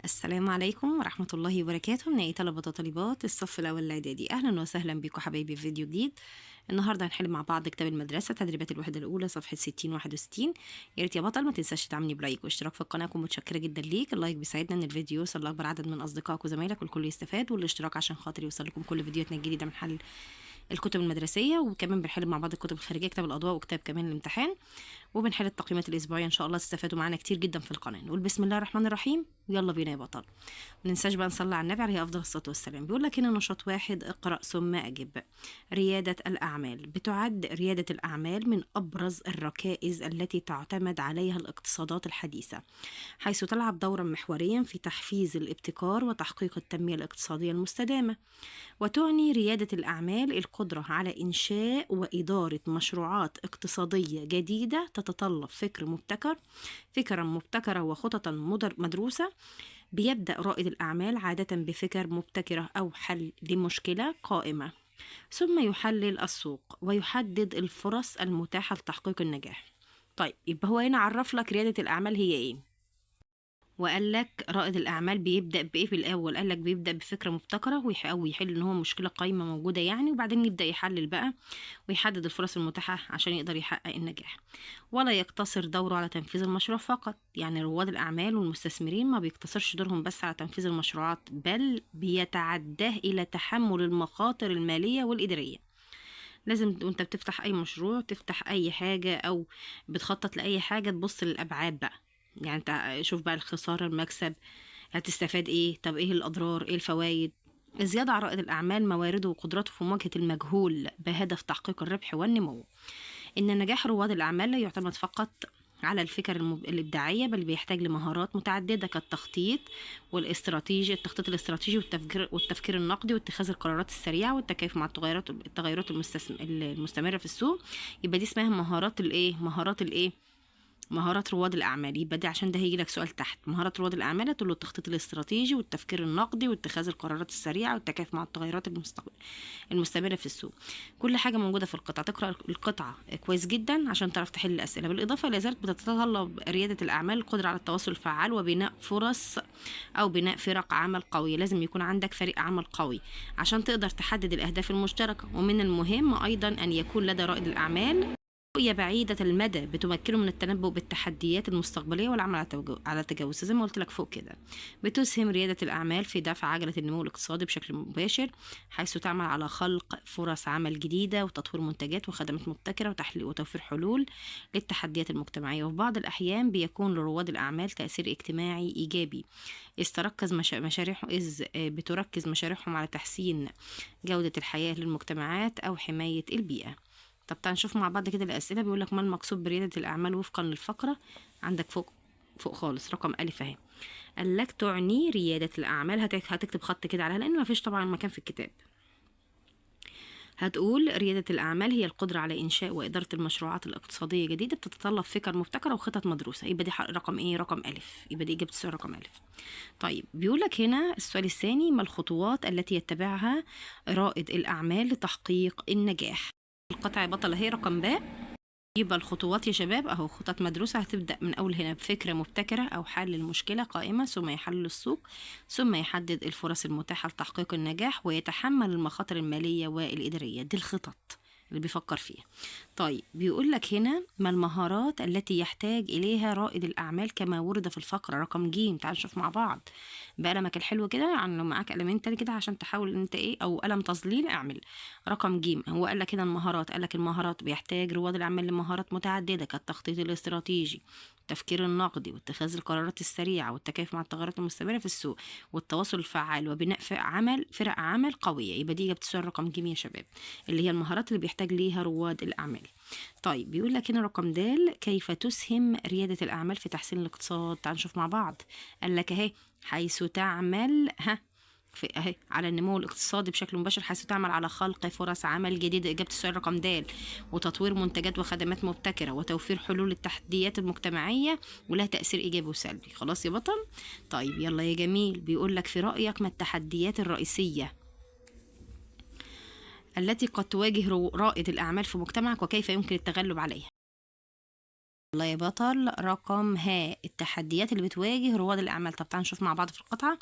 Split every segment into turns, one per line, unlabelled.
السلام عليكم ورحمة الله وبركاته. من طلبة وطالبات الصف الأول الإعدادي، أهلا وسهلا بكم حبايبي في فيديو جديد. النهاردة هنحل مع بعض كتاب المدرسة تدريبات الوحدة الأولى صفحة 60-61. يا ريت يا بطل ما تنساش تدعمني بلايك واشتراك في القناة، أكون متشكرة جدا ليك. اللايك بيساعدنا إن الفيديو يوصل لأكبر عدد من أصدقائك وزمايلك والكل يستفاد، والاشتراك عشان خاطر يوصل لكم كل فيديوهاتنا الجديدة من حل الكتب المدرسية. وكمان بنحل مع بعض الكتب الخارجية، كتاب الأضواء وكتاب كمان الامتحان، وبنحل التقييمات الأسبوعية. إن شاء الله تستفادوا معانا كتير جدا في القناة. نقول بسم الله الرحمن الرحيم ويلا بينا يا بطل. ما ننساش بقى نصلي على النبي عليه افضل الصلاه والسلام. بيقول لك هنا نشاط واحد، اقرا ثم اجب. رياده الاعمال. بتعد رياده الاعمال من ابرز الركائز التي تعتمد عليها الاقتصادات الحديثه، حيث تلعب دورا محوريا في تحفيز الابتكار وتحقيق التنميه الاقتصاديه المستدامه. وتعني رياده الاعمال القدره على انشاء واداره مشروعات اقتصاديه جديده تتطلب فكرا مبتكرة وخططا مدروسة. بيبدأ رائد الأعمال عادة بفكر مبتكرة أو حل لمشكلة قائمة، ثم يحلل السوق ويحدد الفرص المتاحة لتحقيق النجاح. طيب يبقى هو هنا عرف لك ريادة الأعمال هي إيه، وقال لك رائد الأعمال بيبدأ بإيه في الأول. قال لك بيبدأ بفكرة مبتكرة أو يحل إن هو مشكلة قايمة موجودة يعني، وبعدين يبدأ يحلل بقى ويحدد الفرص المتاحة عشان يقدر يحقق النجاح. ولا يقتصر دوره على تنفيذ المشروع فقط، يعني رواد الأعمال والمستثمرين ما بيقتصرش دورهم بس على تنفيذ المشروعات، بل بيتعداه إلى تحمل المخاطر المالية والإدارية. لازم وانت بتفتح أي مشروع، تفتح أي حاجة أو بتخطط لأي حاجة، تبص للأبعاد بقى. يعني انت شوف بقى الخسارة، المكسب، هتستفاد ايه، طب ايه الأضرار، ايه الفوائد. الزيادة على رائد الأعمال موارده وقدراته في مواجهة المجهول بهدف تحقيق الربح والنمو. إن نجاح رواد الأعمال لا يعتمد فقط على الفكر الإبداعية، بل بيحتاج لمهارات متعددة كالتخطيط التخطيط الاستراتيجي والتفكير النقدي واتخاذ القرارات السريعة والتكيف مع التغيرات المستمرة في السوق. يبقى دي اسمها مهارات رواد الأعمال. يبقى دي عشان ده هيجي لك سؤال تحت. مهارات رواد الأعمال تقول له التخطيط الاستراتيجي والتفكير النقدي واتخاذ القرارات السريعة والتكيف مع التغيرات المستمرة في السوق. كل حاجة موجودة في القطعة. تقرأ القطعة كويس جدا عشان تعرف تحل الأسئلة. بالإضافة إلى ذلك بتتطلب ريادة الأعمال القدرة على التواصل الفعال وبناء فرص أو بناء فرق عمل قوية. لازم يكون عندك فريق عمل قوي عشان تقدر تحدد الأهداف المشتركة. ومن المهم أيضا أن يكون لدى رائد الأعمال رؤية بعيدة المدى بتمكنه من التنبؤ بالتحديات المستقبلية والعمل على تجاوزها. زي ما قلت لك فوق كده، بتسهم ريادة الأعمال في دفع عجلة النمو الاقتصادي بشكل مباشر، حيث تعمل على خلق فرص عمل جديدة وتطوير منتجات وخدمات مبتكرة وتوفير حلول للتحديات المجتمعية. وفي بعض الأحيان بيكون لرواد الأعمال تأثير اجتماعي إيجابي، إذ بتركز مشاريعهم على تحسين جودة الحياة للمجتمعات أو حماية البيئة. طب تعال نشوف مع بعض كده الأسئلة. بيقول لك ما المقصود بريادة الأعمال وفقا للفقرة. عندك فوق خالص رقم ألف أهي. قال لك تعني ريادة الأعمال، هتكتب خط كده عليها لأن ما فيش طبعا مكان في الكتاب. هتقول ريادة الأعمال هي القدرة على إنشاء وإدارة المشروعات الاقتصادية الجديدة، بتتطلب فكر مبتكرة وخطط مدروسة. يبقى دي رقم إيه؟ رقم ألف. يبقى دي إجابة السؤال رقم ألف. طيب بيقول لك هنا السؤال الثاني، ما الخطوات التي يتبعها رائد الأعمال لتحقيق النجاح؟ القطعة بطل اهي رقم باء. يبقى الخطوات يا شباب اهو خطط مدروسة. هتبدأ من أول هنا بفكرة مبتكرة أو حل المشكلة قائمة، ثم يحلل السوق، ثم يحدد الفرص المتاحة لتحقيق النجاح، ويتحمل المخاطر المالية والإدارية. دي الخطط اللي بيفكر فيها. طيب بيقول لك هنا ما المهارات التي يحتاج إليها رائد الأعمال كما ورد في الفقرة رقم ج. تعال نشوف مع بعض بقلمك الحلو كده، يعني لو معاك قلمين تاني كده عشان تحاول ان انت ايه، او قلم تظليل اعمل. رقم ج هو قال لك هنا المهارات. قال لك المهارات بيحتاج رواد الأعمال لمهارات متعددة كالتخطيط الاستراتيجي، التفكير النقدي واتخاذ القرارات السريعة والتكيف مع التغيرات المستمرة في السوق والتواصل الفعال وبناء فرق عمل قوية. يبقى دي إجابة السؤال رقم ج يا شباب، اللي هي المهارات اللي بيحتاج ليها رواد الأعمال. طيب بيقول لك هنا رقم د، كيف تسهم ريادة الأعمال في تحسين الاقتصاد؟ تعال نشوف مع بعض. قال لك اهي حيث تعمل في اهي على النمو الاقتصادي بشكل مباشر، حيث تعمل على خلق فرص عمل جديدة. إجابة السؤال رقم د. وتطوير منتجات وخدمات مبتكرة وتوفير حلول للتحديات المجتمعية ولها تأثير إيجابي وسلبي. خلاص يا بطل. طيب يلا يا جميل. بيقول لك في رأيك ما التحديات الرئيسية التي قد تواجه رائد الأعمال في مجتمعك وكيف يمكن التغلب عليها؟ يلا يا بطل، رقم التحديات اللي بتواجه رواد الأعمال. طب تعالوا نشوف مع بعض في القطعة.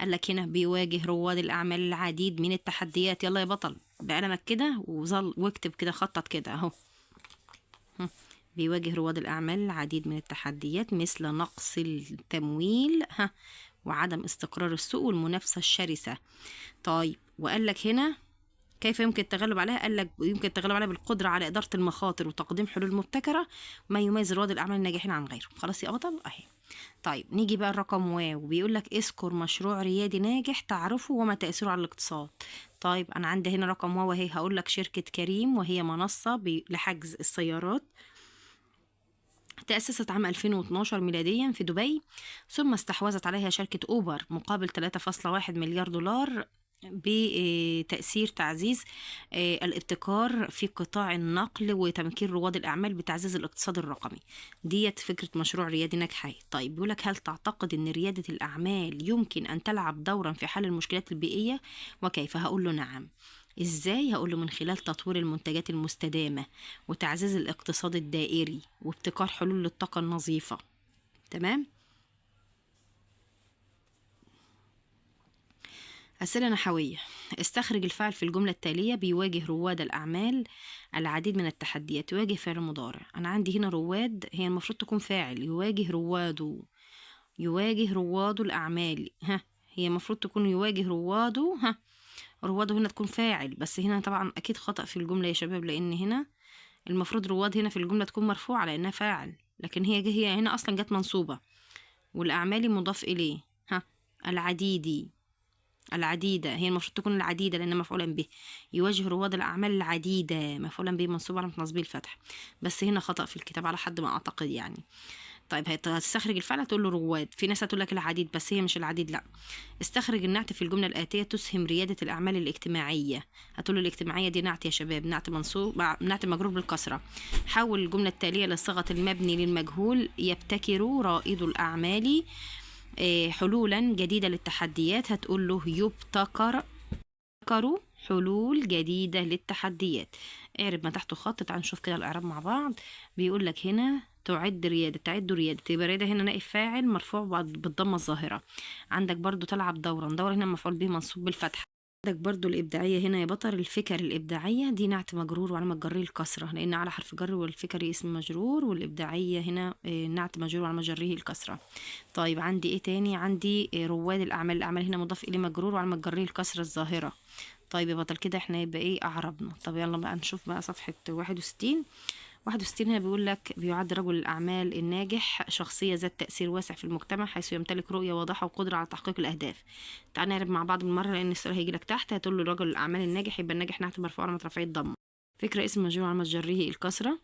قال لك هنا بيواجه رواد الأعمال العديد من التحديات. يلا يا بطل بقلمك كده وظل واكتب كده، خطط كده اهو. بيواجه رواد الأعمال العديد من التحديات مثل نقص التمويل وعدم استقرار السوق والمنافسة الشرسة. طيب وقال لك هنا كيف يمكن التغلب عليها؟ قال لك يمكن التغلب عليها بالقدرة على إدارة المخاطر وتقديم حلول مبتكرة، ما يميز رواد الأعمال الناجحين عن غيرهم. خلاص يا بطل أهي. طيب نيجي بقى الرقم وبيقول لك اذكر مشروع ريادي ناجح تعرفه وما تأثيره على الاقتصاد. طيب أنا عندي هنا رقم اهي، هقول لك شركة كريم، وهي منصة لحجز السيارات، تأسست عام 2012 ميلاديا في دبي، ثم استحوذت عليها شركة أوبر مقابل 3.1 مليار دولار بتأثير تعزيز الابتكار في قطاع النقل وتمكين رواد الأعمال بتعزيز الاقتصاد الرقمي. ديت فكرة مشروع ريادي ناجحة. طيب بيقولك هل تعتقد أن ريادة الأعمال يمكن أن تلعب دورا في حل المشكلات البيئية وكيف؟ هقول له نعم. ازاي؟ هقوله من خلال تطوير المنتجات المستدامة وتعزيز الاقتصاد الدائري وابتكار حلول للطاقة النظيفة. تمام. أسئلة نحوية. استخرج الفعل في الجملة التالية. بيواجه رواد الأعمال العديد من التحديات. يواجه فعل مضارع. أنا عندي هنا رواد، هي المفروض تكون فاعل. يواجه رواد، يواجه رواد الأعمال، هي المفروض تكون يواجه رواد، رواد هنا تكون فاعل، بس هنا طبعا أكيد خطأ في الجملة يا شباب، لأن هنا المفروض رواد هنا في الجملة تكون مرفوعة لأنها فاعل، لكن هي هنا أصلا جت منصوبة، والأعمالي مضاف إليه. العديدي، العديدة، هي المفروض تكون العديدة لأنها مفعولا به. يواجه رواد الأعمال العديدة، مفعولا به منصوب على نصبه الفتح، بس هنا خطأ في الكتاب على حد ما أعتقد يعني. طيب هتستخرج الفعل هتقول له رواد. في ناس هتقول لك العديد، بس هي مش العديد، لا. استخرج النعت في الجملة الآتية. تسهم ريادة الأعمال الاجتماعية. هتقول له الاجتماعية دي نعت يا شباب، نعت منصوب، نعت مجرور بالكسرة. حول الجملة التالية لصيغة المبني للمجهول. يبتكر رائد الأعمال حلولا جديدة للتحديات. هتقول له يبتكر حلول جديدة للتحديات. اعرب ما تحته خط. تعال نشوف كده الإعراب مع بعض. بيقول لك هنا تعد ريادة، تعد ريادة، يبقى ريادة هنا نائب فاعل مرفوع بالضمة الظاهرة. عندك برضو تلعب دورا، دورا هنا مفعول به منصوب بالفتحة. عندك برضو الإبداعية هنا يا بطل، الفكر الإبداعية دي نعت مجرور وعلامة جره الكسرة لأن على حرف جر، والفكري اسم مجرور، والإبداعية هنا نعت مجرور وعلامة جره الكسرة. طيب عندي إيه تاني؟ عندي رواد الأعمال، الأعمال هنا مضاف إليه مجرور وعلامة جره الكسرة الظاهرة. طيب يا بطل كده احنا يبقى ايه أعربنا. طب يلا بقى نشوف بقى صفحة 61. 61 هنا بيقول لك بيعد رجل الأعمال الناجح شخصية ذات تأثير واسع في المجتمع، حيث يمتلك رؤية واضحة وقدرة على تحقيق الأهداف. تعال نعرف مع بعض بالمرة لأن السؤال هيجي لك تحت. هتقول له رجل الأعمال الناجح، يبقى الناجح نعت مرفوع على رفعه الضمة. فكرة اسم مجرور على جره الكسرة.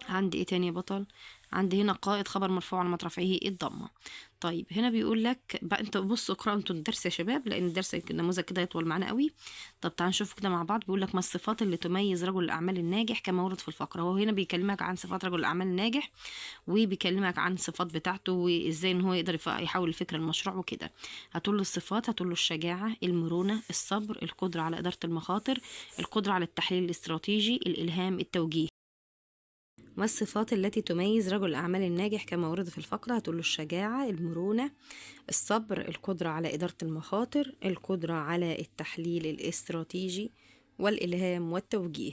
عندي ايه تاني يا بطل؟ عندي هنا قائد، خبر مرفوع على رفعه الضمه. طيب هنا بيقول لك بقى، انت بصوا اقراوا انتوا الدرس يا شباب لان الدرس النموذج كده يطول معانا قوي. طب تعال نشوف كده مع بعض. بيقول لك ما الصفات اللي تميز رجل الاعمال الناجح كما ورد في الفقره. هو هنا بيكلمك عن صفات رجل الاعمال الناجح، وبيكلمك عن الصفات بتاعته وازاي ان هو يقدر يحول الفكره لمشروع وكده. هتقول له الصفات، هتقول له الشجاعه، المرونه، الصبر، القدره على اداره المخاطر، القدره على التحليل الاستراتيجي، الالهام، التوجيه. ما الصفات التي تميز رجل الأعمال الناجح كما ورد في الفقرة؟ هتقول له الشجاعة، المرونة، الصبر، القدرة على إدارة المخاطر، القدرة على التحليل الاستراتيجي، والإلهام والتوجيه.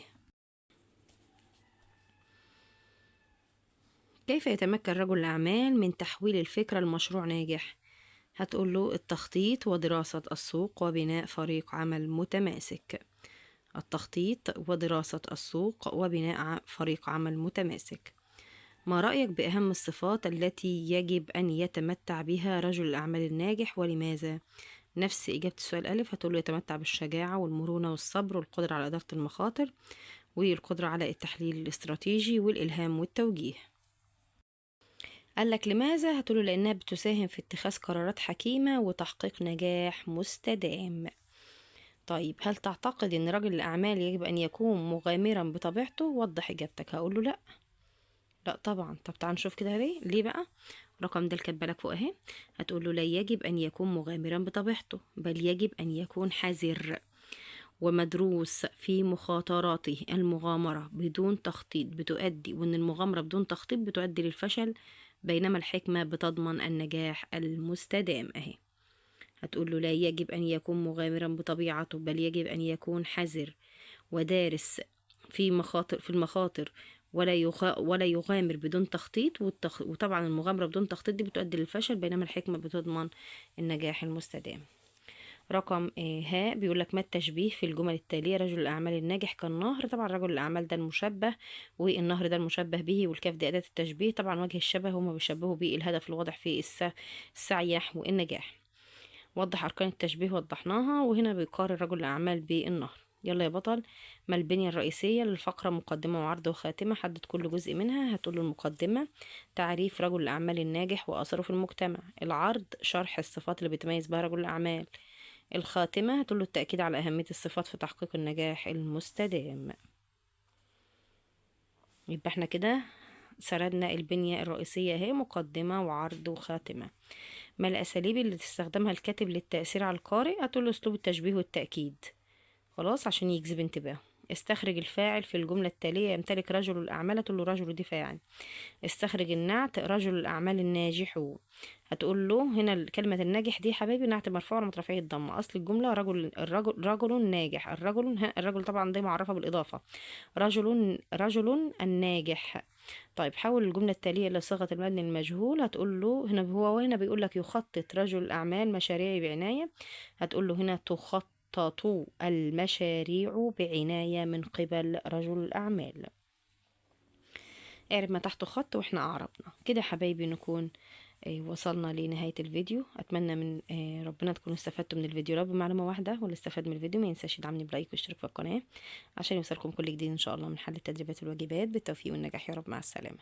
كيف يتمكن رجل الأعمال من تحويل الفكرة لمشروع ناجح؟ هتقول له التخطيط ودراسة السوق وبناء فريق عمل متماسك. التخطيط ودراسة السوق وبناء فريق عمل متماسك. ما رأيك بأهم الصفات التي يجب أن يتمتع بها رجل الأعمال الناجح ولماذا؟ نفس إجابة السؤال ألف. هتقول له يتمتع بالشجاعة والمرونة والصبر والقدرة على إدارة المخاطر والقدرة على التحليل الاستراتيجي والإلهام والتوجيه. قال لك لماذا؟ هتقول له لأنها بتساهم في اتخاذ قرارات حكيمة وتحقيق نجاح مستدام. طيب هل تعتقد أن رجل الأعمال يجب أن يكون مغامرا بطبيعته؟ وضح إجابتك. هقول له لأ. لا طبعا. طب تعال نشوف كده ليه بقى. الرقم ده اللي كاتبه لك فوق اهي. هتقول له لا يجب ان يكون مغامرا بطبيعته، بل يجب ان يكون حذر ومدروس في مخاطراته المغامرة بدون تخطيط بتؤدي، وإن المغامرة بدون تخطيط بتؤدي للفشل، بينما الحكمة بتضمن النجاح المستدام. أهي هتقول له لا يجب أن يكون مغامرا بطبيعته، بل يجب أن يكون حذر ودارس في المخاطر، ولا يغامر بدون تخطيط. وطبعا المغامرة بدون تخطيط دي بتؤدي للفشل، بينما الحكمة بتضمن النجاح المستدام. رقم ها بيقول لك ما التشبيه في الجمل التالية؟ رجل الأعمال الناجح كالنهر. طبعا رجل الأعمال ده المشبه، والنهر ده المشبه به، والكاف دي أداة التشبيه. طبعا وجه الشبه هما بيشبهوا به الهدف الواضح في السعي نحو النجاح. وضح أركان التشبيه، وضحناها. وهنا بيقارن رجل الأعمال بالنهر. يلا يا بطل، ما البنية الرئيسية للفقرة؟ مقدمة وعرض وخاتمة. حدد كل جزء منها. هتقول المقدمة تعريف رجل الأعمال الناجح وأثره في المجتمع. العرض شرح الصفات اللي بتميز بها رجل الأعمال. الخاتمة هتقول له التأكيد على أهمية الصفات في تحقيق النجاح المستدام. يبقى احنا كده سردنا البنية الرئيسية اهي، مقدمة وعرض وخاتمة. ما الأساليب اللي تستخدمها الكاتب للتأثير على القارئ؟ هتقول له أسلوب التشبيه والتأكيد، خلاص، عشان يجذب انتباهه. استخرج الفاعل في الجملة التالية. يمتلك رجل الأعمال. هتقول له رجل دي فاعل. استخرج النعت رجل الأعمال الناجح. هتقول له هنا كلمة الناجح دي حبايبي نعت مرفوع على رفعه الضمة. أصل الجملة رجل ناجح. الرجل طبعا دي معرفة بالإضافة. رجل الناجح. طيب حول الجملة التالية إلى صيغة المبني المجهول. هتقول له هنا بيقول لك يخطط رجل الأعمال مشاريعه بعناية. هتقول له هنا تخطط المشاريع بعناية من قبل رجل الأعمال. اعرب ما تحته خط واحنا أعربنا كده حبايبي. نكون وصلنا لنهاية الفيديو. أتمنى من ربنا تكونوا استفدتوا من الفيديو. لو بمعلومة واحدة واللي استفاد من الفيديو ما ينساش يدعمني بلايك واشتراك في القناة عشان يوصلكم كل جديد إن شاء الله من حل التدريبات والواجبات. بالتوفيق والنجاح يا رب. مع السلامة.